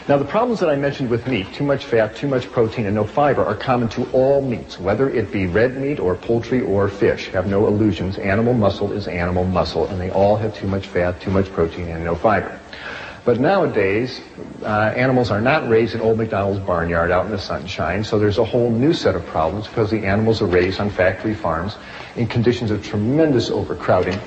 Now, the problems that I mentioned with meat, too much fat, too much protein, and no fiber, are common to all meats, whether it be red meat or poultry or fish. Have no illusions. Animal muscle is animal muscle, and they all have too much fat, too much protein, and no fiber. But nowadays, animals are not raised in old McDonald's barnyard out in the sunshine, so there's a whole new set of problems because the animals are raised on factory farms in conditions of tremendous overcrowding.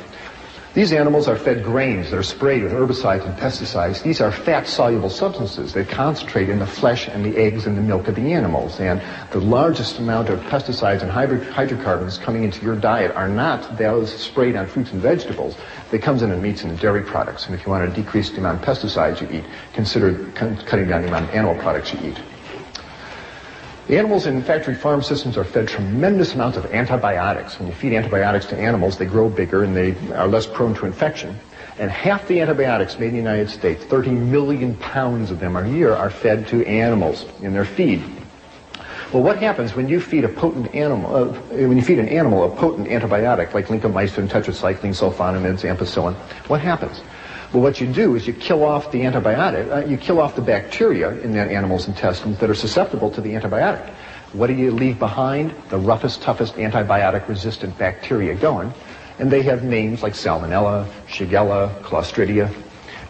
These animals are fed grains that are sprayed with herbicides and pesticides. These are fat-soluble substances that concentrate in the flesh and the eggs and the milk of the animals. And the largest amount of pesticides and hydrocarbons coming into your diet are not those sprayed on fruits and vegetables. They come in meats and dairy products. And if you want to decrease the amount of pesticides you eat, consider cutting down the amount of animal products you eat. The animals in factory farm systems are fed tremendous amounts of antibiotics. When you feed antibiotics to animals, they grow bigger and they are less prone to infection. And half the antibiotics made in the United States, 30 million pounds of them a year, are fed to animals in their feed. Well, what happens when you feed a potent animal, when you feed an animal a potent antibiotic like lincomycin, tetracycline, sulfonamides, ampicillin? What happens? Well, what you do is you kill off the antibiotic, you kill off the bacteria in that animal's intestines that are susceptible to the antibiotic. What do you leave behind? The roughest, toughest antibiotic-resistant bacteria going, and they have names like Salmonella, Shigella, Clostridia.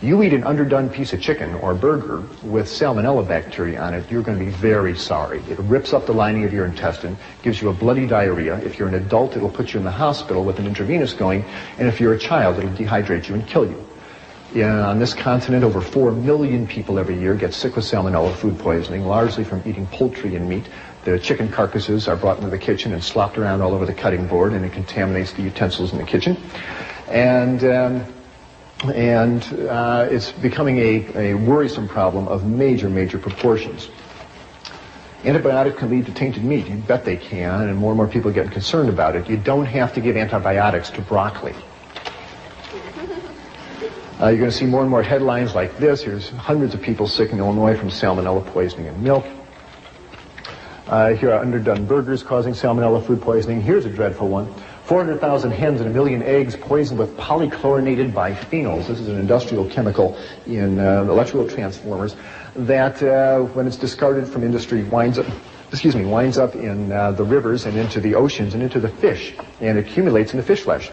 You eat an underdone piece of chicken or burger with Salmonella bacteria on it, you're going to be very sorry. It rips up the lining of your intestine, gives you a bloody diarrhea. If you're an adult, it'll put you in the hospital with an intravenous going, and if you're a child, it'll dehydrate you and kill you. On this continent, over 4 million people every year get sick with salmonella food poisoning, largely from eating poultry and meat. The chicken carcasses are brought into the kitchen and slopped around all over the cutting board, and it contaminates the utensils in the kitchen. And it's becoming a worrisome problem of major, major proportions. Antibiotics can lead to tainted meat. You bet they can, and more people are getting concerned about it. You don't have to give antibiotics to broccoli. You're going to see more and more headlines like this. Here's hundreds of people sick in Illinois from salmonella poisoning in milk. Here are underdone burgers causing salmonella food poisoning. Here's a dreadful one. 400,000 hens and 1 million eggs poisoned with polychlorinated biphenyls. This is an industrial chemical in electrical transformers that, when it's discarded from industry, winds up in the rivers and into the oceans and into the fish, and accumulates in the fish flesh.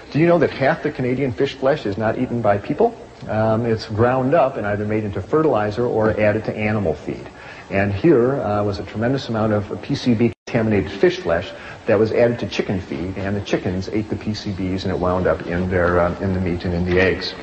Do you know that half the Canadian fish flesh is not eaten by people? It's ground up and either made into fertilizer or added to animal feed. And here was a tremendous amount of PCB-contaminated fish flesh that was added to chicken feed, and the chickens ate the PCBs, and it wound up in the meat and in the eggs.